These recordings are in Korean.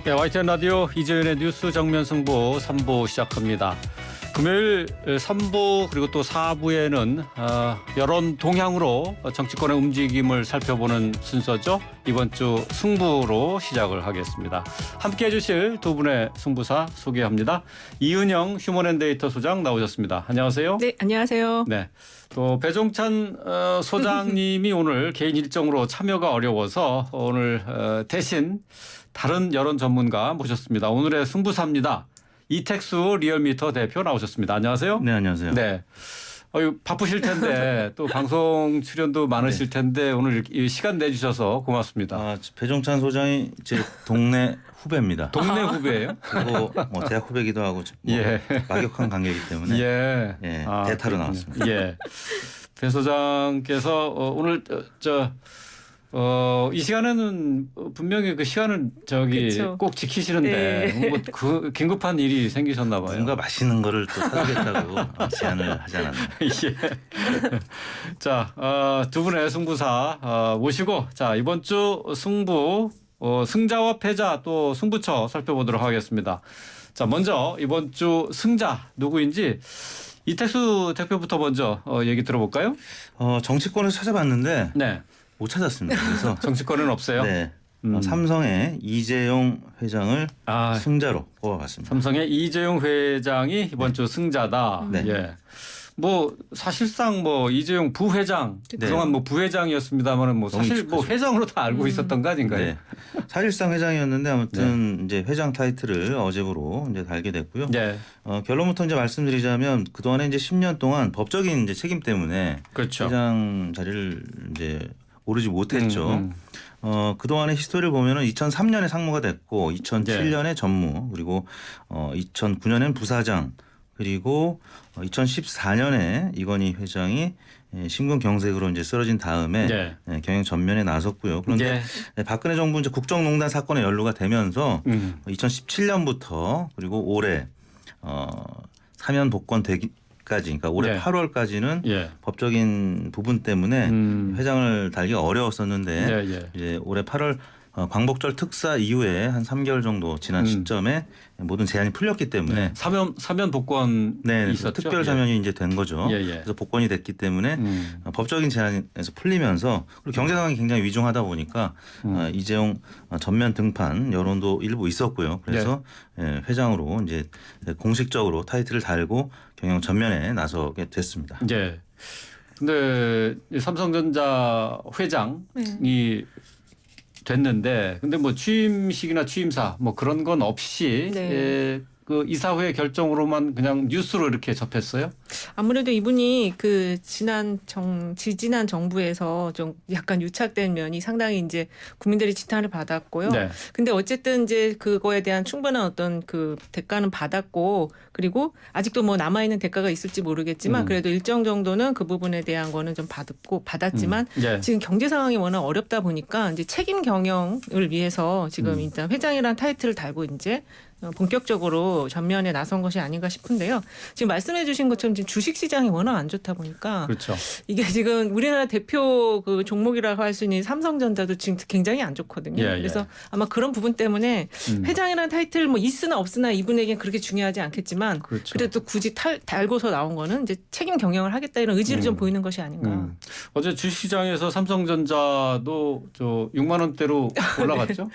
네, YTN 라디오 이재윤의 뉴스 정면 승부 3부 시작합니다. 금요일 3부 그리고 또 4부에는 여론 동향으로 정치권의 움직임을 살펴보는 순서죠. 이번 주 승부로 시작을 하겠습니다. 함께해 주실 두 분의 승부사 소개합니다. 이은영 휴먼앤데이터 소장 나오셨습니다. 안녕하세요. 네, 안녕하세요. 네, 또 배종찬 소장님이 오늘 개인 일정으로 참여가 어려워서 오늘 대신 다른 여론 전문가 모셨습니다. 오늘의 승부사입니다. 이택수 리얼미터 대표 나오셨습니다. 안녕하세요. 네, 안녕하세요. 네. 바쁘실 텐데 또 방송 출연도 많으실 텐데 오늘 이 시간 내주셔서 고맙습니다. 배종찬 소장이 제 동네 후배입니다. 동네 후배예요? 그리고 뭐 대학 후배기도 하고 예. 막역한 관계이기 때문에 예. 대타로 나왔습니다. 예. 배 소장께서 오늘 이 시간에는 분명히 그 시간을 그쵸. 꼭 지키시는데 네. 뭐 그 긴급한 일이 생기셨나 봐요. 뭔가 맛있는 거를 또 사주겠다고 제안을 하지 않았나요? 예. 자, 두 분의 승부사 모시고 자 이번 주 승부 승자와 패자 또 승부처 살펴보도록 하겠습니다. 자, 먼저 이번 주 승자 누구인지 이택수 대표부터 먼저 얘기 들어볼까요? 정치권을 찾아봤는데 네. 못 찾았습니다. 그래서 정치권은 없어요. 네, 삼성의 이재용 회장을 승자로 뽑아봤습니다. 삼성의 이재용 회장이 이번 주 승자다. 네. 예. 뭐 사실상 뭐 이재용 부회장 네. 그동안 뭐 부회장이었습니다만은 뭐 사실 뭐 회장으로 다 알고 있었던 거 아닌가요? 네. 사실상 회장이었는데 아무튼 이제 회장 타이틀을 어제부로 이제 달게 됐고요. 네. 결론부터 이제 말씀드리자면 그 동안에 이제 10년 동안 법적인 이제 책임 때문에 그렇죠. 회장 자리를 이제 오르지 못했죠. 그 동안의 히스토리를 보면은 2003년에 상무가 됐고, 2007년에 전무, 그리고 2009년엔 부사장, 그리고 2014년에 이건희 회장이 심근경색으로 이제 쓰러진 다음에 경영 전면에 나섰고요. 그런데 박근혜 정부 이제 국정농단 사건에 연루가 되면서 2017년부터 그리고 올해 사면 복권 되기까지, 그러니까 올해 8월까지는 법적인 부분 때문에 회장을 달기가 어려웠었는데 이제 올해 8월 광복절 특사 이후에 한 3개월 정도 지난 시점에 모든 제한이 풀렸기 때문에 사면 복권이 있었죠. 특별 사면이 이제 된 거죠. 그래서 복권이 됐기 때문에 법적인 제한에서 풀리면서 그리고 경제 상황이 굉장히 위중하다 보니까 이재용 전면 등판 여론도 일부 있었고요. 그래서 회장으로 이제 공식적으로 타이틀을 달고 경영 전면에 나서게 됐습니다. 예. 근데 삼성전자 회장이 됐는데 근데 뭐 취임식이나 취임사 뭐 그런 건 없이 그 이사회 결정으로만 그냥 뉴스로 이렇게 접했어요? 아무래도 이분이 그 지지난 정부에서 좀 약간 유착된 면이 상당히 이제 국민들이 지탄을 받았고요. 근데 어쨌든 이제 그거에 대한 충분한 어떤 그 대가는 받았고 그리고 아직도 뭐 남아있는 대가가 있을지 모르겠지만 그래도 일정 정도는 그 부분에 대한 거는 좀 받았지만 지금 경제 상황이 워낙 어렵다 보니까 이제 책임 경영을 위해서 지금 일단 회장이라는 타이틀을 달고 이제 본격적으로 전면에 나선 것이 아닌가 싶은데요. 지금 말씀해 주신 것처럼 지금 주식시장이 워낙 안 좋다 보니까 이게 지금 우리나라 대표 그 종목이라고 할 수 있는 삼성전자도 지금 굉장히 안 좋거든요. 그래서 아마 그런 부분 때문에 회장이라는 타이틀 뭐 있으나 없으나 이분에게는 그렇게 중요하지 않겠지만 그래도 굳이 달고서 나온 거는 이제 책임 경영을 하겠다 이런 의지를 좀 보이는 것이 아닌가. 어제 주식시장에서 삼성전자도 6만 원대로 올라갔죠?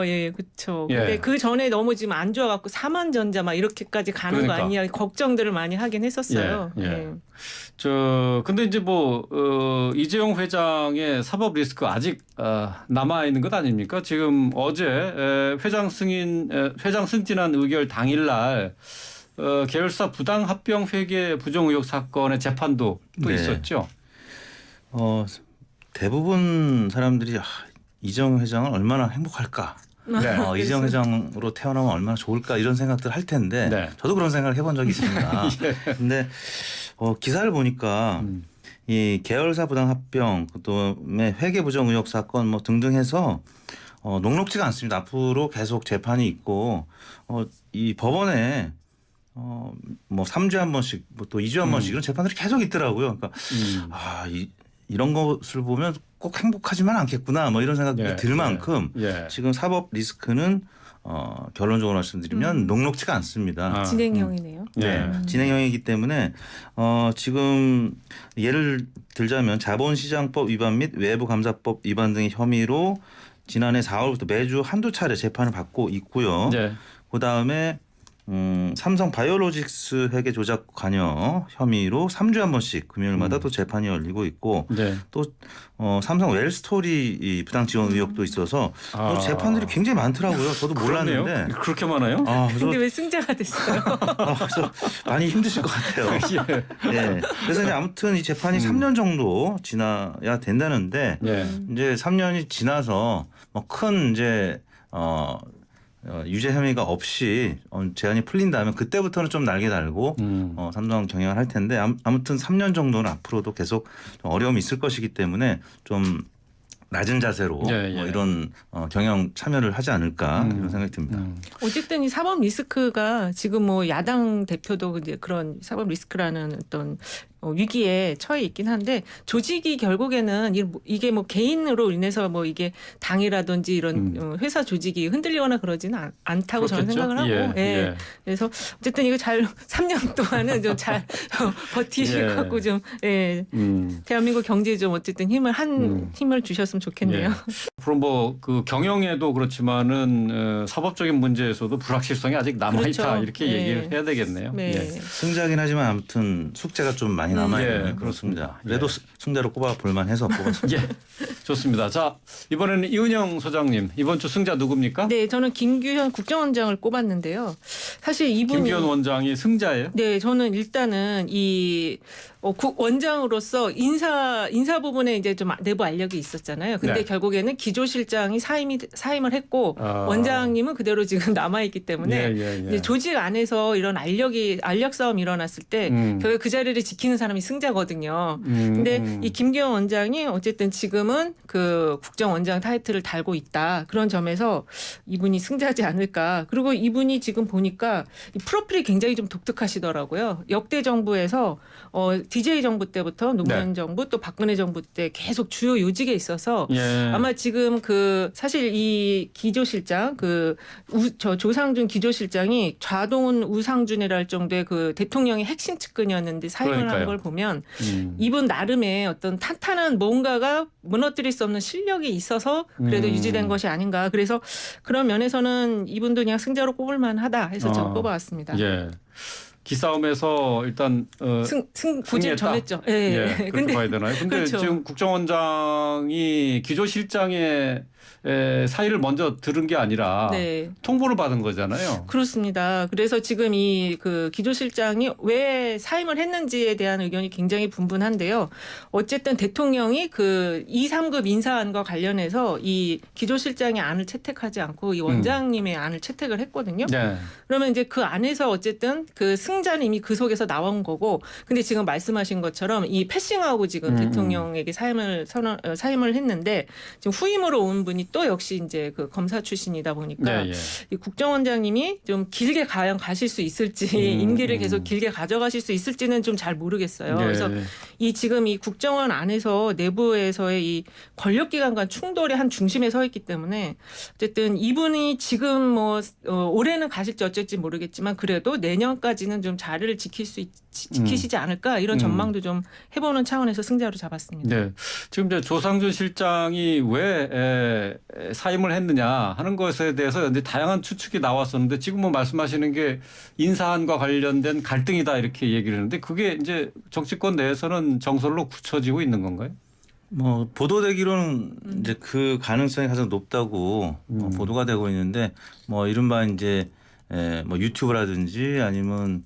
예, 그렇죠. 근데 그 전에 너무 지금 안 좋아갖고 사만전자 막 이렇게까지 가는 거 아니냐 걱정들을 많이 하긴 했었어요. 근데 이제 뭐 이재용 회장의 사법 리스크 아직 남아 있는 것 아닙니까? 지금 어제 회장 승진한 의결 당일날 계열사 부당 합병 회계 부정 의혹 사건의 재판도 또 있었죠. 대부분 사람들이 이재용 회장은 얼마나 행복할까? 이재용 회장으로 태어나면 얼마나 좋을까 이런 생각들 할 텐데 저도 그런 생각을 해본 적이 있습니다. 근데 기사를 보니까 이 계열사 부당 합병 그다음에 회계 부정 의혹 사건 뭐 등등 해서 녹록지가 않습니다. 앞으로 계속 재판이 있고 이 법원에 뭐 3주에 한 번씩 뭐 또 2주에 한 번씩 이런 재판들이 계속 있더라고요. 그러니까 이런 것을 보면 꼭 행복하지만 않겠구나 뭐 이런 생각이 들 만큼 지금 사법 리스크는 결론적으로 말씀드리면 녹록지가 않습니다. 진행형이네요. 네, 진행형이기 때문에 지금 예를 들자면 자본시장법 위반 및 외부감사법 위반 등의 혐의로 지난해 4월부터 매주 한두 차례 재판을 받고 있고요. 네. 그다음에 삼성 바이오로직스 회계 조작 관여 혐의로 3주에 한 번씩 금요일마다 또 재판이 열리고 있고 네. 또 삼성 웰스토리 이 부당 지원 의혹도 있어서 또 재판들이 굉장히 많더라고요. 저도 그렇네요. 몰랐는데 그렇게 많아요? 그래서, 근데 왜 승자가 됐어요? 그래서 많이 힘드실 것 같아요. 예. 네. 그래서 이제 아무튼 이 재판이 3년 정도 지나야 된다는데 예. 이제 3년이 지나서 뭐 큰 이제 유죄 혐의가 없이 제한이 풀린다면 그때부터는 좀 날개 달고 삼성 경영을 할 텐데 아무튼 3년 정도는 앞으로도 계속 좀 어려움이 있을 것이기 때문에 좀 낮은 자세로 예, 예. 뭐 이런 경영 참여를 하지 않을까 이런 생각이 듭니다. 어쨌든 이 사법 리스크가 지금 뭐 야당 대표도 이제 그런 사법 리스크라는 어떤 위기에 처해 있긴 한데 조직이 결국에는 이게 뭐 개인으로 인해서 뭐 이게 당이라든지 이런 회사 조직이 흔들리거나 그러지는 않다고 저는 그렇겠죠? 생각을 하고 예. 그래서 어쨌든 이거 잘 3년 동안은 좀 잘 버티실 갖고 좀 대한민국 경제에 좀 어쨌든 힘을 주셨으면 좋겠네요. 예. 앞으로 뭐 그 경영에도 그렇지만은 사법적인 문제에서도 불확실성이 아직 남아 있다 그렇죠. 이렇게 얘기를 해야 되겠네요. 네. 예. 승자긴 하지만 아무튼 숙제가 좀 많이 남아있는 예, 그렇습니다. 그렇습니다. 그래도 승자로 꼽아 볼만해서 뽑았습니다. 예, 좋습니다. 자, 이번에는 이은영 소장님 이번 주 승자 누굽니까? 네, 저는 김규현 국정원장을 꼽았는데요. 사실 이분이 김규현 원장이 승자예요? 네, 저는 일단은 이 원장으로서 인사 부분에 이제 좀 내부 알력이 있었잖아요. 근데 네. 결국에는 기조실장이 사임을 했고 원장님은 그대로 지금 남아 있기 때문에 이제 조직 안에서 이런 알력 싸움이 일어났을 때 결국 그 자리를 지키는 사람이 승자거든요. 근데 이 김규현 원장이 어쨌든 지금은 그 국정원장 타이틀을 달고 있다. 그런 점에서 이분이 승자지 않을까. 그리고 이분이 지금 보니까 이 프로필이 굉장히 좀 독특하시더라고요. 역대 정부에서 DJ 정부 때부터 노무현 정부 또 박근혜 정부 때 계속 주요 요직에 있어서 아마 지금 그 사실 이 기조실장 조상준 기조실장이 좌동훈 우상준이라 할 정도의 그 대통령의 핵심 측근이었는데 사임을 한 걸 보면 이분 나름의 어떤 탄탄한 뭔가가 무너뜨릴 수 없는 실력이 있어서 그래도 유지된 것이 아닌가. 그래서 그런 면에서는 이분도 그냥 승자로 꼽을 만하다 해서 저 뽑아왔습니다. 예. 기싸움에서 일단 고지를 정했죠. 예, 그렇게 봐야 되나요? 근데 그렇죠. 지금 국정원장이 기조실장의 사의를 먼저 들은 게 아니라 통보를 받은 거잖아요. 그렇습니다. 그래서 지금 이 그 기조실장이 왜 사임을 했는지에 대한 의견이 굉장히 분분한데요. 어쨌든 대통령이 그 2, 3급 인사안과 관련해서 이 기조실장의 안을 채택하지 않고 이 원장님의 안을 채택을 했거든요. 네. 그러면 이제 그 안에서 어쨌든 그 승자는 이미 그 속에서 나온 거고, 근데 지금 말씀하신 것처럼 이 패싱하고 지금 대통령에게 사임을 했는데 지금 후임으로 온 분이 또 역시 이제 그 검사 출신이다 보니까 이 국정원장님이 좀 길게 과연 가실 수 있을지 임기를 계속 길게 가져가실 수 있을지는 좀 잘 모르겠어요. 그래서 이 지금 이 국정원 안에서 내부에서의 이 권력기관 간 충돌의 한 중심에 서 있기 때문에 어쨌든 이분이 지금 뭐 올해는 가실지 어쩔지 모르겠지만 그래도 내년까지는 좀 자리를 지키시지 않을까 이런 전망도 좀 해보는 차원에서 승자로 잡았습니다. 네, 지금 이제 조상준 실장이 왜 사임을 했느냐 하는 것에 대해서 이제 다양한 추측이 나왔었는데 지금 뭐 말씀하시는 게 인사안과 관련된 갈등이다 이렇게 얘기를 했는데 그게 이제 정치권 내에서는 정설로 굳혀지고 있는 건가요? 뭐 보도되기로는 이제 그 가능성이 가장 높다고 보도가 되고 있는데 뭐 이른바 이제 뭐 유튜브라든지 아니면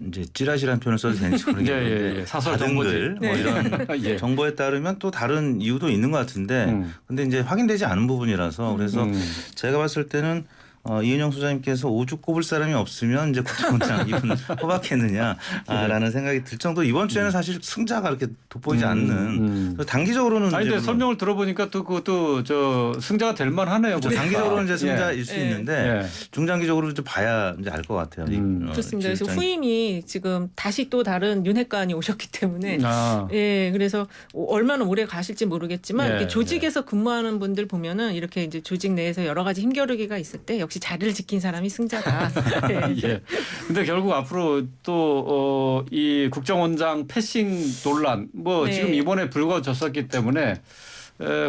이제 찌라시라는 표현을 써도 되는지 모르겠는데 사설 정보들 뭐 이런 정보에 따르면 또 다른 이유도 있는 것 같은데 근데 이제 확인되지 않은 부분이라서 그래서 제가 봤을 때는 이은영 소장님께서 오주 꼽을 사람이 없으면 이제 국정원장 이분을 호박했느냐라는 생각이 들 정도 이번 주에는 사실 승자가 그렇게 돋보이지 않는 단기적으로는 아니 근데 설명을 들어보니까 또 그것도 저 승자가 될 만하네요. 그렇죠. 단기적으로는 이제 승자일 수 있는데 중장기적으로 좀 봐야 이제 알 것 같아요. 그렇습니다. 그래서 후임이 지금 다시 또 다른 윤핵관이 오셨기 때문에 그래서 얼마나 오래 가실지 모르겠지만 이렇게 조직에서 근무하는 분들 보면은 이렇게 이제 조직 내에서 여러 가지 힘겨루기가 있을 때 역시 자리를 지킨 사람이 승자다. 네. 예. 근데 결국 앞으로 또 이 국정원장 패싱 논란 뭐 네. 지금 이번에 불거졌었기 때문에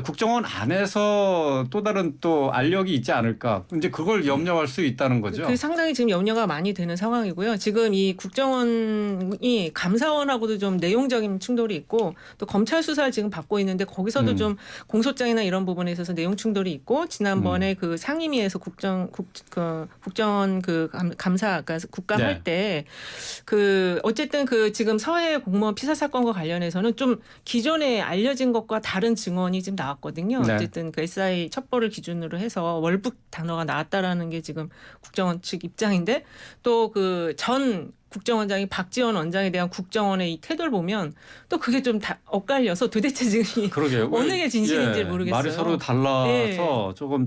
국정원 안에서 또 다른 또 알력이 있지 않을까. 이제 그걸 염려할 수 있다는 거죠. 그 상당히 지금 염려가 많이 되는 상황이고요. 지금 이 국정원이 감사원하고도 좀 내용적인 충돌이 있고 또 검찰 수사를 지금 받고 있는데 거기서도 좀 공소장이나 이런 부분에 있어서 내용 충돌이 있고 지난번에 그 상임위에서 국정원 그 감사 그러니까 국감할 때 그 어쨌든 그 지금 서해 공무원 피살 사건과 관련해서는 좀 기존에 알려진 것과 다른 증언이 지금 나왔거든요. 네. 어쨌든 그 SI 첩보를 기준으로 해서 월북 단어가 나왔다라는 게 지금 국정원 측 입장인데 또 그 전 국정원장이 박지원 원장에 대한 국정원의 이 태도를 보면 또 그게 좀 다 엇갈려서 도대체 지금 그러게요. 어느 게 진실인지 모르겠어요. 말이 서로 달라서 네. 조금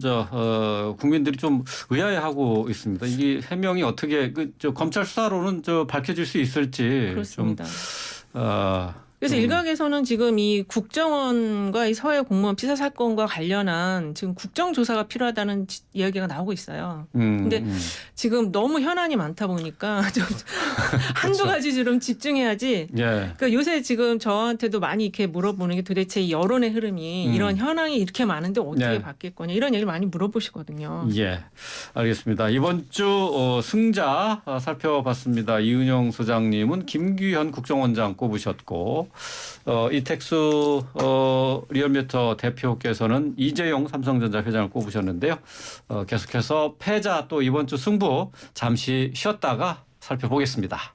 국민들이 좀 의아해하고 있습니다. 이게 해명이 어떻게 검찰 수사로는 밝혀질 수 있을지 그렇습니다. 좀 그래서 일각에서는 지금 이 국정원과 이 서해 공무원 피살 사건과 관련한 지금 국정조사가 필요하다는 이야기가 나오고 있어요. 근데 지금 너무 현안이 많다 보니까 좀 한두 가지 좀 집중해야지. 예. 그러니까 요새 지금 저한테도 많이 이렇게 물어보는 게 도대체 이 여론의 흐름이 이런 현황이 이렇게 많은데 어떻게 네. 바뀔 거냐 이런 얘기를 많이 물어보시거든요. 예, 알겠습니다. 이번 주 승자 살펴봤습니다. 이은영 소장님은 김규현 국정원장 꼽으셨고 이택수 리얼미터 대표께서는 이재용 삼성전자 회장을 꼽으셨는데요. 계속해서 패자 또 이번 주 승부 잠시 쉬었다가 살펴보겠습니다.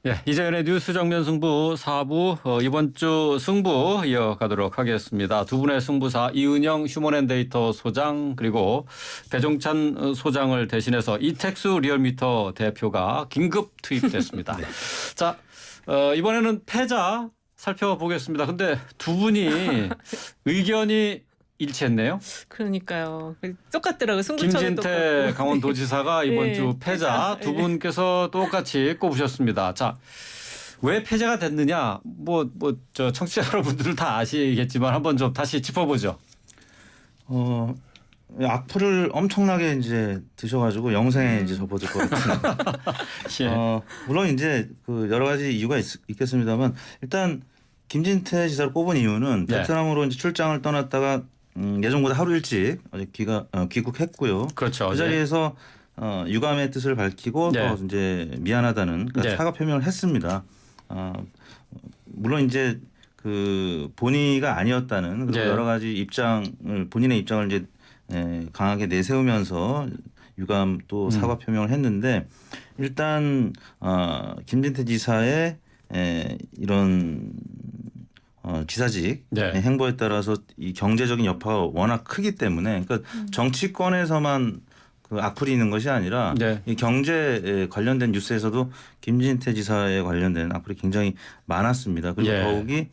예, 이재현의 뉴스 정면 승부 4부 이번 주 승부 이어가도록 하겠습니다. 두 분의 승부사 이은영 휴먼앤데이터 소장 그리고 배종찬 소장을 대신해서 이택수 리얼미터 대표가 긴급 투입됐습니다. 네. 자, 이번에는 패자 살펴보겠습니다. 근데 두 분이 의견이 일치했네요. 그러니까요. 똑같더라고요. 승부처도 김진태 똑같고. 강원도지사가 이번 네, 주 패자 두 분께서 똑같이 꼽으셨습니다. 자, 왜 패자가 됐느냐? 저 청취자 여러분들 다 아시겠지만 한번 좀 다시 짚어보죠. 악플을 엄청나게 이제 드셔가지고 영생에 이제 접어들 것 같은. 예. 물론 이제 그 여러 가지 이유가 있겠습니다만 일단 김진태 지사를 꼽은 이유는 네. 베트남으로 이제 출장을 떠났다가 예정보다 하루 일찍 어제 귀국했고요. 그렇죠. 그 자리에서 유감의 뜻을 밝히고 네. 또 이제 미안하다는 그러니까 네. 사과 표명을 했습니다. 물론 이제 그 본의가 아니었다는 그리고 네. 여러 가지 본인의 입장을 이제 강하게 내세우면서 유감 또 사과 표명을 했는데 일단 김진태 지사의 이런 지사직 네. 행보에 따라서 이 경제적인 여파가 워낙 크기 때문에 그러니까 정치권에서만 그 악플이 있는 것이 아니라 네. 이 경제에 관련된 뉴스에서도 김진태 지사에 관련된 악플이 굉장히 많았습니다. 그리고 예. 더욱이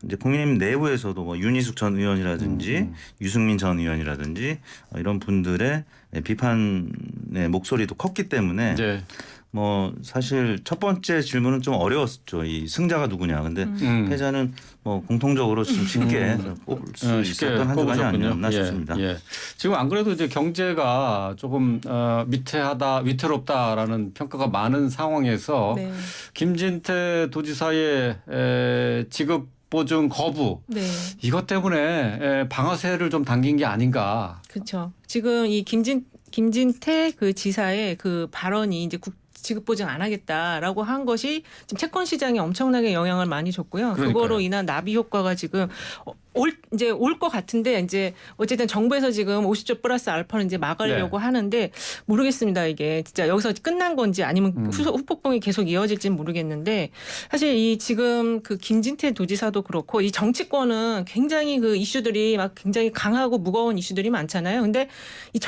이제 국민의힘 내부에서도 뭐 윤희숙 전 의원이라든지 유승민 전 의원이라든지 이런 분들의 비판의 목소리도 컸기 때문에 네. 뭐 사실 첫 번째 질문은 좀 어려웠죠. 이 승자가 누구냐. 근데 패자는 뭐 공통적으로 좀 쉽게 꼽을 수 있었던 한 주간이 아니었나 싶습니다. 예. 지금 안 그래도 이제 경제가 조금 위태롭다라는 평가가 많은 상황에서 네. 김진태 도지사의 지급 보증 거부 네. 이것 때문에 방아쇠를 좀 당긴 게 아닌가. 그렇죠. 지금 이 김진태 그 지사의 그 발언이 이제 지급 보증 안 하겠다라고 한 것이 지금 채권 시장에 엄청나게 영향을 많이 줬고요. 그러니까요. 그거로 인한 나비 효과가 지금 올 것 같은데 이제 어쨌든 정부에서 지금 50조 플러스 알파를 이제 막으려고 하는데 모르겠습니다. 이게 진짜 여기서 끝난 건지 아니면 후폭풍이 계속 이어질지는 모르겠는데 사실 이 지금 그 김진태 도지사도 그렇고 이 정치권은 굉장히 그 이슈들이 막 굉장히 강하고 무거운 이슈들이 많잖아요. 근데 이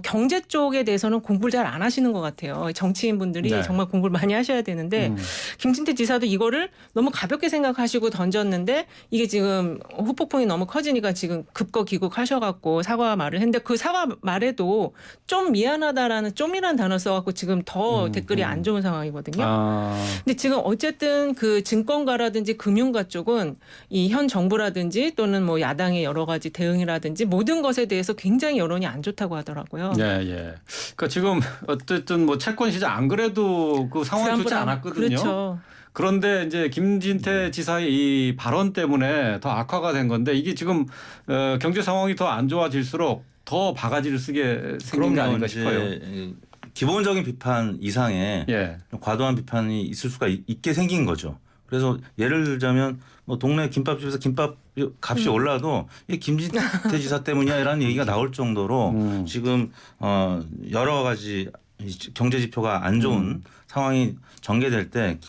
경제 쪽에 대해서는 공부를 잘 안 하시는 것 같아요. 정치인분들이 네. 정말 공부를 많이 하셔야 되는데 김진태 지사도 이거를 너무 가볍게 생각하시고 던졌는데 이게 지금 후폭풍 후폭풍이 너무 커지니까 지금 급거 귀국하셔갖고 사과 말을 했는데 그 사과 말에도 좀 미안하다라는 좀이라는 단어 써갖고 지금 더 댓글이 안 좋은 상황이거든요. 근데 지금 어쨌든 그 증권가라든지 금융가 쪽은 이 현 정부라든지 또는 뭐 야당의 여러 가지 대응이라든지 모든 것에 대해서 굉장히 여론이 안 좋다고 하더라고요. 예, 예. 그러니까 지금 어쨌든 뭐 채권 시장 안 그래도 그 상황이 좋지 않았거든요. 그렇죠. 그런데 이제 김진태 지사의 이 발언 때문에 더 악화가 된 건데 이게 지금 경제 상황이 더 안 좋아질수록 더 바가지를 쓰게 생긴 게 아닌가 싶어요. 기본적인 비판 이상의 예. 과도한 비판이 있을 수가 있게 생긴 거죠. 그래서 예를 들자면 뭐 동네 김밥집에서 김밥 값이 올라도 이게 김진태 지사 때문이야라는 얘기가 나올 정도로 지금 여러 가지 경제 지표가 안 좋은 상황이 전개될 때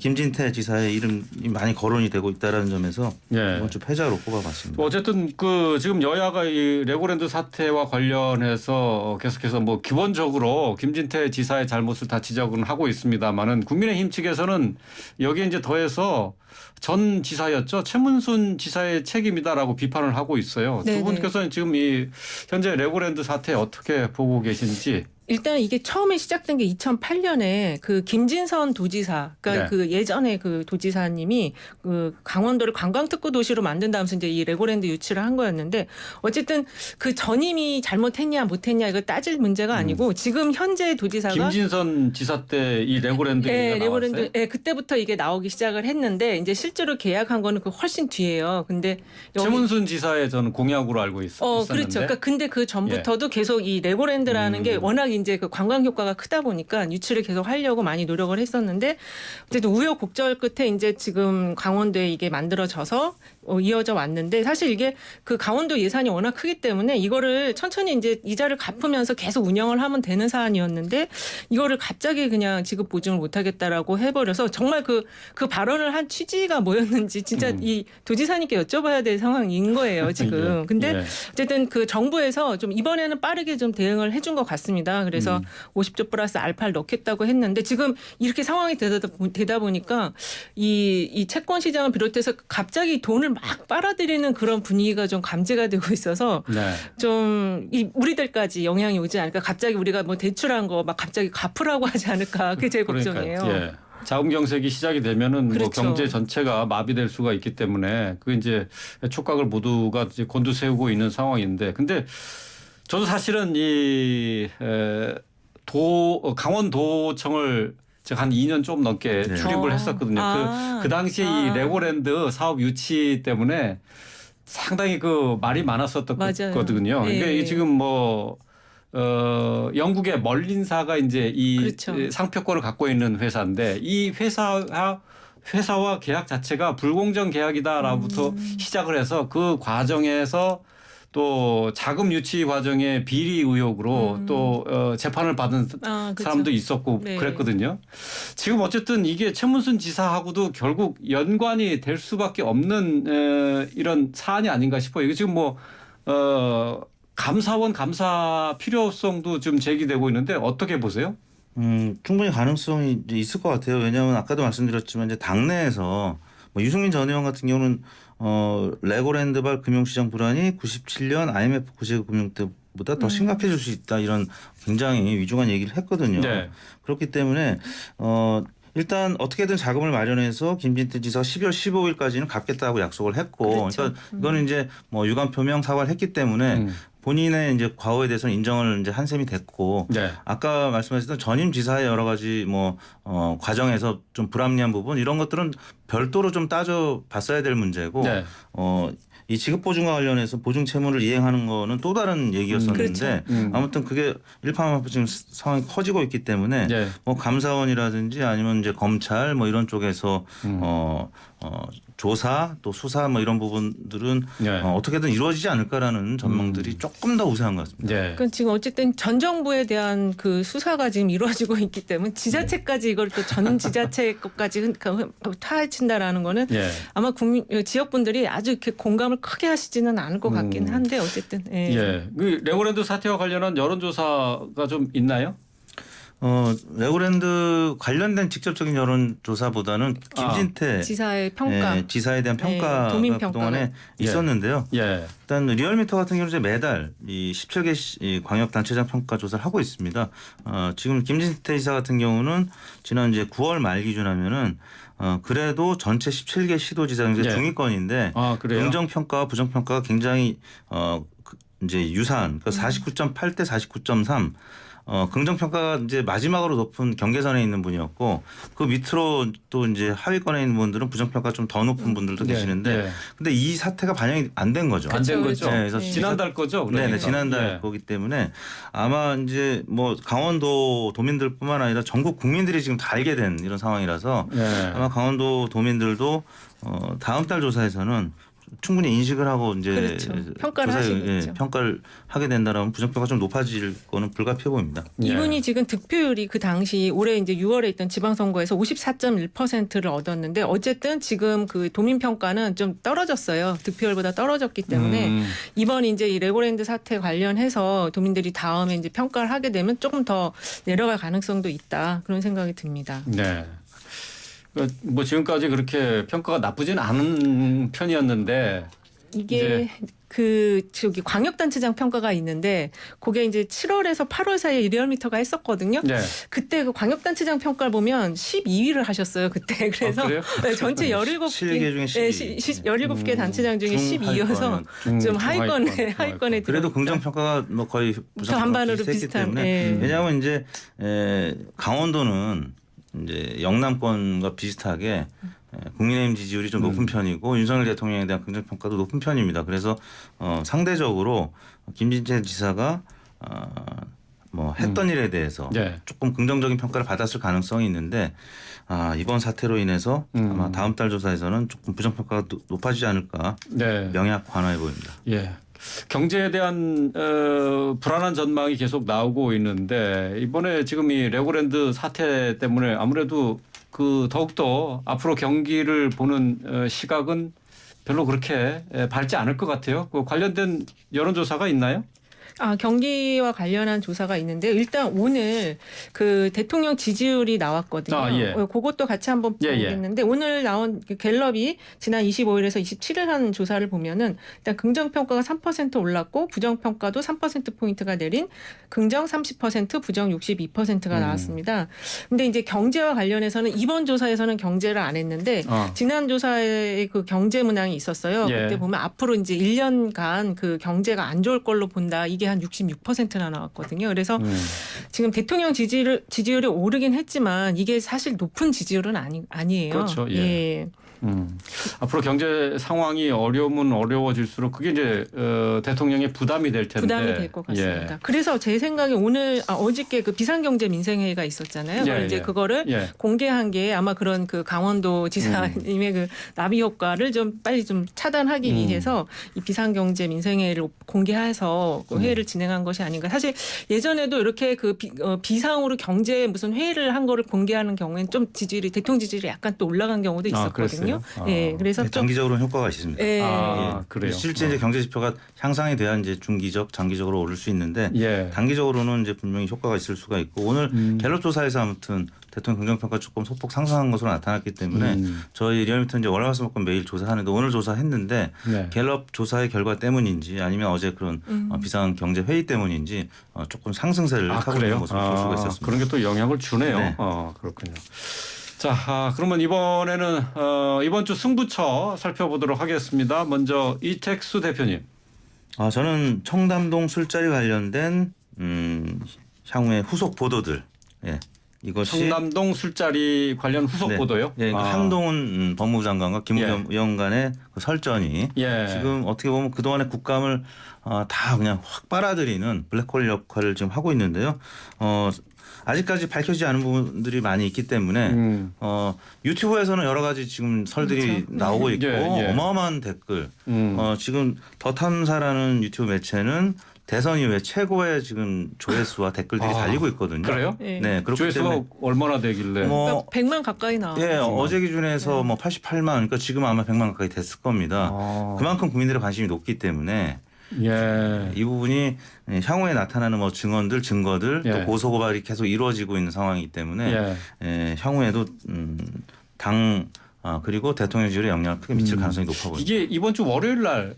김진태 지사의 이름이 많이 거론이 되고 있다라는 점에서 예. 이번 주 패자로 꼽아봤습니다. 어쨌든 그 지금 여야가 이 레고랜드 사태와 관련해서 계속해서 뭐 기본적으로 김진태 지사의 잘못을 다 지적은 하고 있습니다만은 국민의힘 측에서는 여기에 이제 더해서 전 지사였죠. 최문순 지사의 책임이다라고 비판을 하고 있어요. 네네. 두 분께서는 지금 이 현재 레고랜드 사태 어떻게 보고 계신지. 일단 이게 처음에 시작된 게 2008년에 그 김진선 도지사, 그러니까 네. 그 예전에 그 도지사님이 그 강원도를 관광특구 도시로 만든다면서 이제 이 레고랜드 유치를 한 거였는데 어쨌든 그 전임이 잘못했냐 못했냐 이걸 따질 문제가 아니고 지금 현재 도지사가 김진선 지사 때 이 레고랜드 얘기가 레고랜드, 나왔어요? 예, 그때부터 이게 나오기 시작을 했는데 이제 실제로 계약한 거는 그 훨씬 뒤에요. 근데 최문순 지사의 저는 공약으로 알고 있었는데. 그렇죠. 그러니까 근데 그 전부터도 계속 이 레고랜드라는 게 워낙 이제 그 관광 효과가 크다 보니까 유치를 계속 하려고 많이 노력을 했었는데 어쨌든 우여곡절 끝에 이제 지금 강원도에 이게 만들어져서 이어져 왔는데 사실 이게 그 강원도 예산이 워낙 크기 때문에 이거를 천천히 이제 이자를 갚으면서 계속 운영을 하면 되는 사안이었는데 이거를 갑자기 그냥 지급 보증을 못하겠다라고 해버려서 정말 그 발언을 한 취지가 뭐였는지 진짜 이 도지사님께 여쭤봐야 될 상황인 거예요 지금. 근데 예. 어쨌든 그 정부에서 좀 이번에는 빠르게 좀 대응을 해준 것 같습니다. 그래서 50조 플러스 알파를 넣겠다고 했는데 지금 이렇게 상황이 되다 보니까 이 채권 시장을 비롯해서 갑자기 돈을 막 빨아들이는 그런 분위기가 좀 감지가 되고 있어서 네. 좀 우리들까지 영향이 오지 않을까. 갑자기 우리가 뭐 대출한 거 막 갑자기 갚으라고 하지 않을까. 그게 제일 걱정이에요. 예. 자금 경색이 시작이 되면은 그렇죠. 뭐 경제 전체가 마비될 수가 있기 때문에 그 이제 촉각을 모두가 이제 곤두세우고 있는 상황인데, 근데 저도 사실은 이 강원도청을 제가 한 2년 좀 넘게 네. 출입을 했었거든요. 그 당시에 이 레고랜드 사업 유치 때문에 상당히 그 말이 많았었던 거거든요. 네. 그러니까 이게 지금 뭐 영국의 멀린사가 이제 이 그렇죠. 상표권을 갖고 있는 회사인데 이 회사와 계약 자체가 불공정 계약이다라부터 시작을 해서 그 과정에서 또 자금 유치 과정에 비리 의혹으로 또 재판을 받은 그렇죠. 사람도 있었고 네. 그랬거든요. 지금 어쨌든 이게 최문순 지사하고도 결국 연관이 될 수밖에 없는 이런 사안이 아닌가 싶어요. 이게 지금 뭐 감사원 감사 필요성도 좀 제기되고 있는데 어떻게 보세요? 충분히 가능성이 이제 있을 것 같아요. 왜냐하면 아까도 말씀드렸지만 이제 당내에서 뭐 유승민 전 의원 같은 경우는 레고랜드발 금융시장 불안이 97년 IMF 구세 금융 때보다 더 심각해질 수 있다 이런 굉장히 위중한 얘기를 했거든요. 네. 그렇기 때문에 일단 어떻게든 자금을 마련해서 김진태 지사가 12월 15일까지는 갚겠다고 약속을 했고, 그렇죠. 그러니까 이거는 이제 뭐 유감 표명 사과를 했기 때문에 본인의 이제 과오에 대해서는 인정을 이제 한 셈이 됐고, 네. 아까 말씀하셨던 전임 지사의 여러 가지 뭐 과정에서 좀 불합리한 부분 이런 것들은 별도로 좀 따져 봤어야 될 문제고, 네. 이 지급 보증과 관련해서 보증 채무를 이행하는 거는 또 다른 얘기였었는데 그렇죠. 아무튼 그게 일파만파 지금 상황이 커지고 있기 때문에 네. 뭐 감사원이라든지 아니면 이제 검찰 뭐 이런 쪽에서 조사 또 수사 뭐 이런 부분들은 네. 어떻게든 이루어지지 않을까라는 전망들이 조금 더 우세한 것 같습니다. 네. 그러니까 지금 어쨌든 전 정부에 대한 그 수사가 지금 이루어지고 있기 때문에 지자체까지 이걸 또 전 지자체 것까지 타헤친다라는 거는 네. 아마 지역분들이 아주 이렇게 공감을 크게 하시지는 않을 것 같긴 한데 어쨌든 예. 그 레고랜드 사태와 관련한 여론조사가 좀 있나요? 레고랜드 관련된 직접적인 여론조사보다는 김진태 지사의 평가, 지사에 대한 평가가 도민 그동안에 있었는데요. 일단 리얼미터 같은 경우는 이제 매달 이 17개 광역단체장 평가 조사를 하고 있습니다. 지금 김진태 지사 같은 경우는 지난 이제 9월 말 기준하면은 그래도 전체 17개 시도지사 중에 중위권인데 긍정 평가와 부정 평가가 굉장히 이제 유사한 그러니까 49.8 대 49.3. 긍정 평가가 이제 마지막으로 높은 경계선에 있는 분이었고 그 밑으로 또 이제 하위권에 있는 분들은 부정 평가 좀 더 높은 분들도 계시는데 근데 이 사태가 반영이 안 된 거죠. 안 된 거죠. 그래서 지난달 거죠. 그러니까. 네, 지난달 거기 때문에 아마 이제 뭐 강원도 도민들뿐만 아니라 전국 국민들이 지금 다 알게 된 이런 상황이라서 아마 강원도 도민들도 다음 달 조사에서는 충분히 인식을 하고 이제 그렇죠. 평가를 하시겠죠. 평가를 하게 된다면 부정평가 좀 높아질 거는 불가피해 보입니다. 이분이 지금 득표율이 그 당시 올해 이제 6월에 있던 지방선거에서 54.1%를 얻었는데 어쨌든 지금 그 도민평가는 좀 떨어졌어요. 득표율보다 떨어졌기 때문에 이번 이제 이 레고랜드 사태 관련해서 도민들이 다음에 이제 평가를 하게 되면 조금 더 내려갈 가능성도 있다. 그런 생각이 듭니다. 네. 뭐 지금까지 그렇게 평가가 나쁘진 않은 편이었는데 이게 그 저기 광역단체장 평가가 있는데 그게 이제 7월에서 8월 사이에 리얼미터가 했었거든요. 그때 그 광역단체장 평가를 보면 12위를 하셨어요. 그때 그래서 네, 전체 17개 중에 12. 17개 단체장 중에 12위여서 좀 하위권에 그래도 긍정 평가가 뭐 거의 부정 반반으로 비슷했기 비슷한. 때문에 왜냐하면 이제 강원도는 이제 영남권과 비슷하게 국민의힘 지지율이 좀 높은 편이고 윤석열 대통령에 대한 긍정 평가도 높은 편입니다. 그래서 상대적으로 김진태 지사가 뭐 했던 일에 대해서 조금 긍정적인 평가를 받았을 가능성이 있는데 이번 사태로 인해서 아마 다음 달 조사에서는 조금 부정 평가가 높아지지 않을까 명약 관화해 보입니다. 경제에 대한 불안한 전망이 계속 나오고 있는데 이번에 지금 이 레고랜드 사태 때문에 아무래도 그 더욱더 앞으로 경기를 보는 시각은 별로 그렇게 밝지 않을 것 같아요. 그 관련된 여론조사가 있나요? 경기와 관련한 조사가 있는데 일단 오늘 그 대통령 지지율이 나왔거든요. 그것도 같이 한번 보겠는데 오늘 나온 갤럽이 지난 25일에서 27일 한 조사를 보면은 일단 긍정 평가가 3% 올랐고 부정 평가도 3% 포인트가 내린 긍정 30%, 부정 62%가 나왔습니다. 근데 이제 경제와 관련해서는 이번 조사에서는 경제를 안 했는데 지난 조사에 그 경제 문항이 있었어요. 그때 보면 앞으로 이제 1년간 그 경제가 안 좋을 걸로 본다. 이게 한 66%나 나왔거든요. 그래서 지금 대통령 지지율이 오르긴 했지만 이게 사실 높은 지지율은 아니에요. 그렇죠. 앞으로 경제 상황이 어려우면 어려워질수록 그게 이제 대통령의 부담이 될 텐데. 부담이 될 것 같습니다. 그래서 제 생각에 어저께 그 비상경제 민생회의가 있었잖아요. 이제 그거를 공개한 게 아마 그런 그 강원도 지사님의 그 나비 효과를 좀 빨리 좀 차단하기 위해서 이 비상경제 민생회의를 공개해서 그 회의를 진행한 것이 아닌가. 사실 예전에도 이렇게 그 비상으로 경제 무슨 회의를 한 거를 공개하는 경우에는 좀 대통령 지지율이 약간 또 올라간 경우도 있었거든요. 그래서 장기적으로는 효과가 있습니다. 그래요. 실제 이제 경제 지표가 향상이 돼야 이제 중기적, 장기적으로 오를 수 있는데 단기적으로는 이제 분명히 효과가 있을 수가 있고 오늘 갤럽 조사에서 아무튼 대통령 긍정평가 조금 소폭 상승한 것으로 나타났기 때문에 저희 리얼미터 이제 월화수목금 매일 조사하는데 오늘 조사했는데 갤럽 조사의 결과 때문인지 아니면 어제 그런 비상 경제 회의 때문인지 조금 상승세를 타고 있는 모습을 볼 수가 있었습니다. 그런 게 또 영향을 주네요. 그렇군요. 자, 그러면 이번에는 이번 주 승부처 살펴보도록 하겠습니다. 먼저 이택수 대표님. 저는 청담동 술자리 관련된 향후의 후속 보도들. 이것이 청담동 술자리 관련 후속 보도요? 한동훈 법무부 장관과 김우겸 의원 간의 그 설전이 지금 어떻게 보면 그동안의 국감을 다 그냥 확 빨아들이는 블랙홀 역할을 지금 하고 있는데요. 아직까지 밝혀지지 않은 부분들이 많이 있기 때문에 유튜브에서는 여러 가지 지금 설들이 나오고 있고 어마어마한 댓글. 지금 더 탐사라는 유튜브 매체는 대선 이후에 최고의 지금 조회수와 댓글들이 달리고 있거든요. 그래요? 그렇기 조회수가 때문에 얼마나 되길래? 100만 가까이 나와요. 어제 기준에서 뭐 88만, 그러니까 지금 아마 100만 가까이 됐을 겁니다. 그만큼 국민들의 관심이 높기 때문에 예. 이 부분이 향후에 나타나는 뭐 증언들, 증거들 예. 또 고소 고발이 계속 이루어지고 있는 상황이기 때문에 예. 향후에도 당 그리고 대통령 지지율에 영향을 크게 미칠 가능성이 높아 보입니다. 이게 이번 주 월요일 날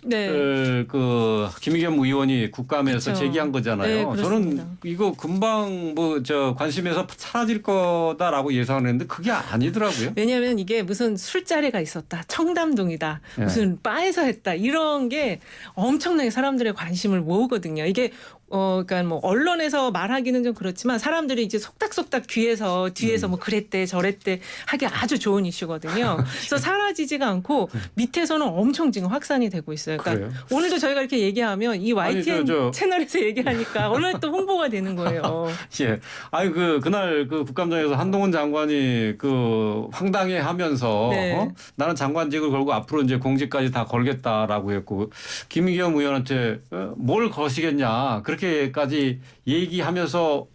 그 김의겸 의원이 국감에서 그쵸. 제기한 거잖아요. 네, 저는 그렇습니다. 이거 금방 뭐 저 관심에서 사라질 거다라고 예상했는데 그게 아니더라고요. 왜냐하면 이게 무슨 술자리가 있었다, 청담동이다, 예. 무슨 바에서 했다 이런 게 엄청나게 사람들의 관심을 모으거든요. 이게 그러니까 뭐 언론에서 말하기는 좀 그렇지만 사람들이 이제 속닥속닥 귀에서 뒤에서 뭐 그랬대 저랬대 하기 아주 좋은 이슈거든요. 그래서 사라지지가 않고 밑에서는 엄청 지금 확산이 되고 있어요. 그러니까 그래요? 오늘도 저희가 이렇게 얘기하면 이 YTN 채널에서 얘기하니까 얼마나 또 홍보가 되는 거예요. 예. 아니 그날 그 국감장에서 한동훈 장관이 그 황당해하면서 네. 나는 장관직을 걸고 앞으로 이제 공직까지 다 걸겠다라고 했고 김의겸 의원한테 뭘 거시겠냐 그렇게까지 얘기하면서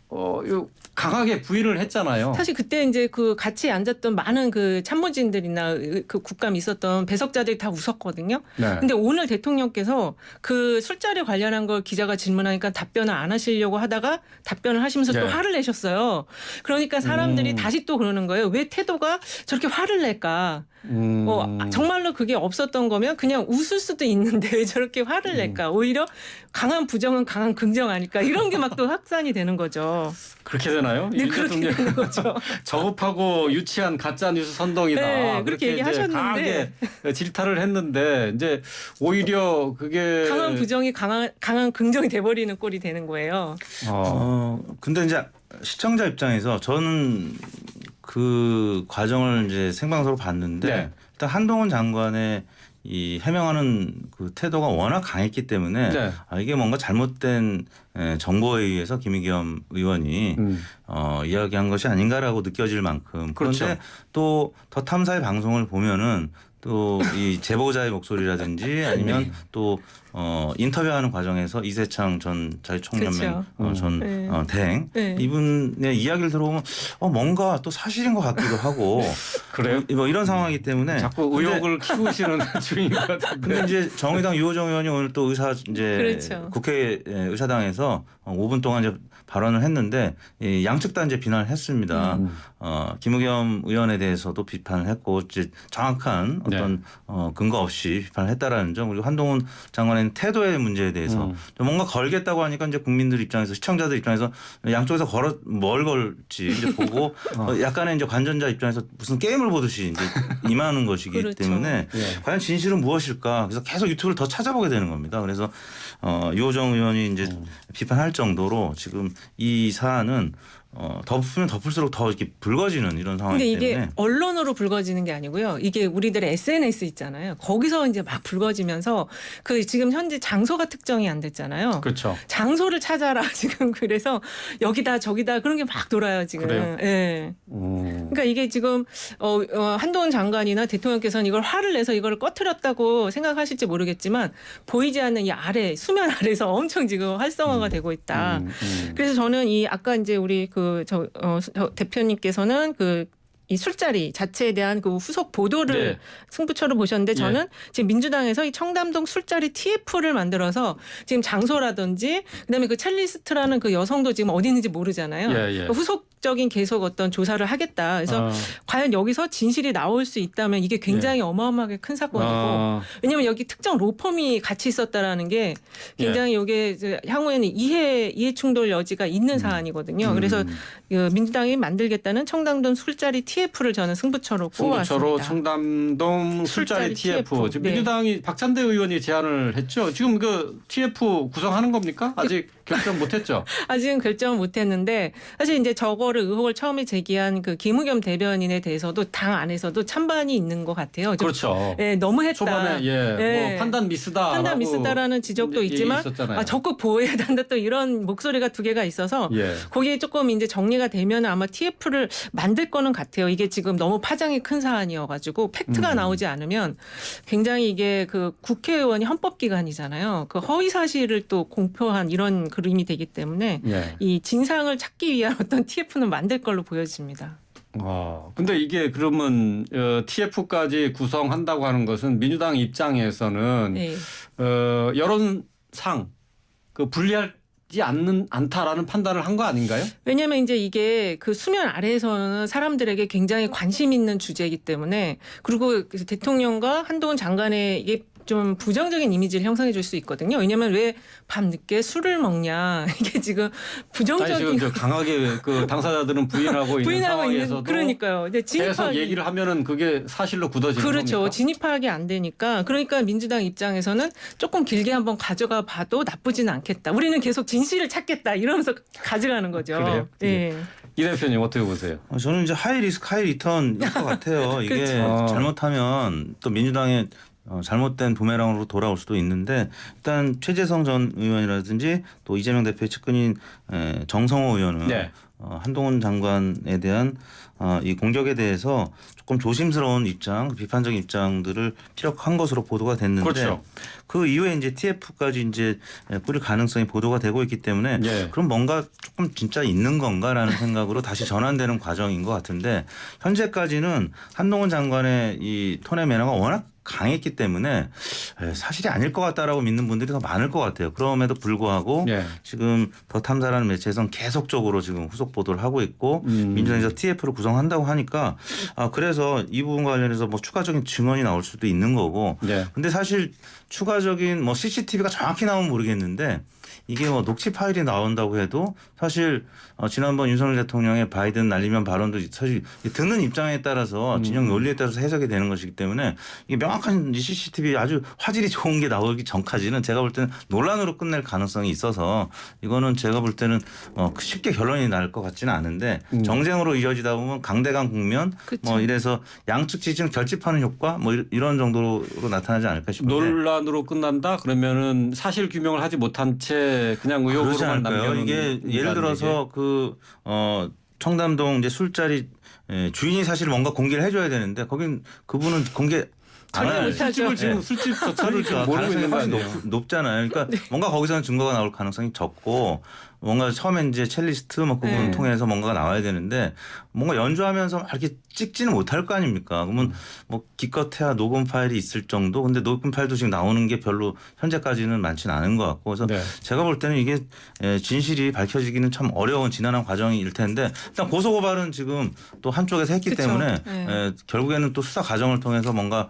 강하게 부인을 했잖아요. 사실 그때 이제 그 같이 앉았던 많은 그 참모진들이나 그 국감이 있었던 배석자들이 다 웃었거든요. 네. 근데 오늘 대통령께서 그 술자리 관련한 걸 기자가 질문하니까 답변을 안 하시려고 하다가 답변을 하시면서 또 네. 화를 내셨어요. 그러니까 사람들이 다시 또 그러는 거예요. 왜 태도가 저렇게 화를 낼까? 정말로 그게 없었던 거면 그냥 웃을 수도 있는데 왜 저렇게 화를 낼까? 오히려 강한 부정은 강한 긍정 아닐까? 이런 게 막 또 확산이 되는 거죠. 그렇게 되나요? 네, 그렇게 되는 거죠. 저급하고 유치한 가짜 뉴스 선동이다. 네, 그렇게 얘기하셨는데 강하게 질타를 했는데 이제 오히려 그게 강한 부정이 강한 긍정이 돼버리는 꼴이 되는 거예요. 근데 이제 시청자 입장에서 저는 그 과정을 이제 생방송으로 봤는데 네. 일단 한동훈 장관의 이 해명하는 그 태도가 워낙 강했기 때문에 네. 이게 뭔가 잘못된 정보에 의해서 김의겸 의원이 이야기한 것이 아닌가라고 느껴질 만큼 그런데 그렇죠. 또 더 탐사의 방송을 보면은 또 이 제보자의 목소리라든지 아니면 또 인터뷰하는 과정에서 이세창 전 자유총연맹 전 대행 이분의 이야기를 들어보면 뭔가 또 사실인 것 같기도 하고 그래요? 뭐 이런 상황이기 때문에 자꾸 의혹을 키우시는 중인 것 같은데. 근데 이제 정의당 유호정 의원이 오늘 또 그렇죠. 국회 의사당에서 5분 동안 이제 발언을 했는데 양측 다 이제 비난을 했습니다. 김의겸 의원에 대해서도 비판을 했고 이제 정확한 어떤 근거 없이 비판을 했다라는 점 그리고 한동훈 장관의 태도의 문제에 대해서 뭔가 걸겠다고 하니까 이제 국민들 입장에서 시청자들 입장에서 양쪽에서 뭘 걸지 이제 보고 약간의 이제 관전자 입장에서 무슨 게임을 보듯이 이제 임하는 것이기 그렇죠. 때문에 과연 진실은 무엇일까? 그래서 계속 유튜브를 더 찾아보게 되는 겁니다. 그래서 유호정 의원이 이제 비판할 정도로 지금 이 사안은 덮으면 덮을수록 더 이렇게 불거지는 이런 상황이기 근데 이게 때문에 언론으로 불거지는 게 아니고요. 이게 우리들의 SNS 있잖아요. 거기서 이제 막 불거지면서 그 지금 현재 장소가 특정이 안 됐잖아요. 그렇죠. 장소를 찾아라 지금 그래서 여기다 저기다 그런 게 막 돌아요 지금. 그래요? 예. 그러니까 이게 지금 한동훈 장관이나 대통령께서는 이걸 화를 내서 이걸 꺼트렸다고 생각하실지 모르겠지만 보이지 않는 이 아래 수면 아래서 엄청 지금 활성화가 되고 있다. 그래서 저는 이 아까 이제 우리 저 대표님께서는 이 술자리 자체에 대한 그 후속 보도를 승부처로 보셨는데 저는 지금 민주당에서 이 청담동 술자리 TF를 만들어서 지금 장소라든지 그다음에 그 첼리스트라는 그 여성도 지금 어디 있는지 모르잖아요. 그러니까 후속적인 계속 어떤 조사를 하겠다. 그래서 과연 여기서 진실이 나올 수 있다면 이게 굉장히 어마어마하게 큰 사건이고 왜냐하면 여기 특정 로펌이 같이 있었다라는 게 굉장히 이게 향후에는 이해 충돌 여지가 있는 사안이거든요. 그래서 민주당이 만들겠다는 청담동 술자리 TF를 저는 승부처로 꼽았습니다. 승부처로 청담동 술자리 TF. 지금 민주당이 박찬대 의원이 제안을 했죠. 지금 그 TF 구성하는 겁니까? 아직 결정 못했죠. 아직은 결정을 못했는데 사실 이제 저거를 의혹을 처음에 제기한 그 김의겸 대변인에 대해서도 당 안에서도 찬반이 있는 것 같아요. 그렇죠. 너무했다. 초반에 뭐 판단 미스다. 판단 미스다라는 지적도 있지만 적극 보호해야 한다 또 이런 목소리가 두 개가 있어서 거기에 조금 이제 정리가 되면 아마 TF를 만들 거는 같아요. 이게 지금 너무 파장이 큰 사안이어가지고 팩트가 나오지 않으면 굉장히 이게 그 국회의원이 헌법기관이잖아요. 그 허위 사실을 또 공표한 이런 그림이 되기 때문에 이 진상을 찾기 위한 어떤 TF는 만들 걸로 보여집니다. 근데 이게 그러면 TF까지 구성한다고 하는 것은 민주당 입장에서는 여론 수면상 그 불리하지 않다라는 판단을 한 거 아닌가요? 왜냐하면 이제 이게 그 수면 아래에서는 사람들에게 굉장히 관심 있는 주제이기 때문에 그리고 그래서 대통령과 한동훈 장관의 이게 좀 부정적인 이미지를 형성해 줄 수 있거든요. 왜냐하면 왜 밤늦게 술을 먹냐 이게 지금 부정적인 아니, 지금 저 강하게 그 당사자들은 부인하고 있는 상황에서도 그러니까요. 근데 계속 얘기를 하면은 그게 사실로 굳어지는 그렇죠. 겁니까? 진입 파악이 안 되니까 그러니까 민주당 입장에서는 조금 길게 한번 가져가 봐도 나쁘지는 않겠다. 우리는 계속 진실을 찾겠다 이러면서 가져가는 거죠. 그래요? 네. 이 대표님 어떻게 보세요? 저는 이제 하이 리스크 하이 리턴일 것 같아요. 이게 그렇죠. 잘못하면 또 민주당의 잘못된 부메랑으로 돌아올 수도 있는데 일단 최재성 전 의원이라든지 또 이재명 대표의 측근인 정성호 의원은 네. 한동훈 장관에 대한 이 공격에 대해서 조금 조심스러운 입장, 비판적인 입장들을 피력한 것으로 보도가 됐는데 그렇죠. 그 이후에 이제 TF까지 이제 뿌릴 가능성이 보도가 되고 있기 때문에 네. 그럼 뭔가 조금 진짜 있는 건가라는 생각으로 다시 전환되는 과정인 것 같은데 현재까지는 한동훈 장관의 이 톤의 매너가 워낙 강했기 때문에 사실이 아닐 것 같다라고 믿는 분들이 더 많을 것 같아요. 그럼에도 불구하고 네. 지금 더 탐사라는 매체에서는 계속적으로 지금 후속 보도를 하고 있고 민주당에서 TF를 구성한다고 하니까 그래서 이 부분과 관련해서 뭐 추가적인 증언이 나올 수도 있는 거고. 네. 근데 사실 추가적인 뭐 CCTV가 정확히 나오면 모르겠는데 이게 뭐 녹취 파일이 나온다고 해도 사실 지난번 윤석열 대통령의 바이든 날리면 발언도 사실 듣는 입장에 따라서 진영 논리에 따라서 해석이 되는 것이기 때문에 이게 명확한 CCTV 아주 화질이 좋은 게 나오기 전까지는 제가 볼 때는 논란으로 끝낼 가능성이 있어서 이거는 제가 볼 때는 쉽게 결론이 날 것 같지는 않은데 정쟁으로 이어지다 보면 강대강 국면 그쵸. 뭐 이래서 양측 지지는 결집하는 효과 뭐 이런 정도로 나타나지 않을까 싶은데. 논란으로 끝난다 그러면은 사실 규명을 하지 못한 채 그냥 그러지 의혹으로만 않을까요? 남겨놓는 이게 예를 들어서 청담동 이제 술자리 주인이 사실 뭔가 공개를 해줘야 되는데 거긴 그분은 공개 안 전혀 할 못하죠. 술집을 지금 술집 저차를 지금 모르고 가능성이 있는 거 훨씬 아니에요? 높잖아요. 그러니까 뭔가 거기서는 증거가 나올 가능성이 적고 뭔가 처음에 이제 첼리스트 뭐 그분을 네. 통해서 뭔가가 나와야 되는데 뭔가 연주하면서 막 이렇게 찍지는 못할 거 아닙니까? 그러면 뭐 기껏해야 녹음 파일이 있을 정도. 근데 녹음 파일도 지금 나오는 게 별로 현재까지는 많지는 않은 것 같고 그래서 네. 제가 볼 때는 이게 진실이 밝혀지기는 참 어려운 지난한 과정일 텐데 일단 고소고발은 지금 또 한쪽에서 했기 그쵸. 때문에 네. 결국에는 또 수사 과정을 통해서 뭔가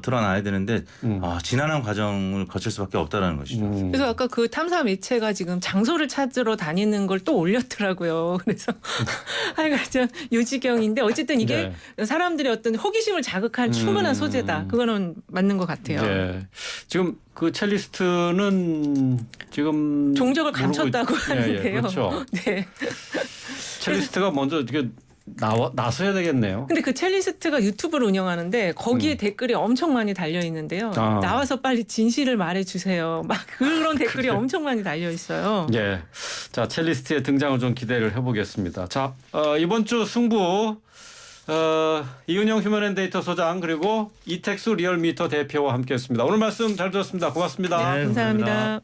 드러나야 되는데 지난한 과정을 거칠 수밖에 없다라는 것이죠. 그래서 아까 그 탐사 매체가 지금 장소를 찾으러 다니는 걸 또 올렸더라고요. 그래서 하여간 요지경인데 어쨌든 이게 사람들의 어떤 호기심을 자극할 충분한 소재다. 그거는 맞는 것 같아요. 네. 지금 그 첼리스트는 지금 종적을 모르고 감췄다고 하는데요. 그렇죠. 네. 첼리스트가 먼저 이렇게 나서야 되겠네요. 근데 그 첼리스트가 유튜브를 운영하는데 거기에 댓글이 엄청 많이 달려 있는데요. 나와서 빨리 진실을 말해 주세요. 막 그런 댓글이 엄청 많이 달려 있어요. 예. 자, 첼리스트의 등장을 좀 기대를 해보겠습니다. 자, 이번 주 승부 이은영 휴먼앤데이터 소장 그리고 이택수 리얼미터 대표와 함께했습니다. 오늘 말씀 잘 들었습니다. 고맙습니다. 네, 감사합니다.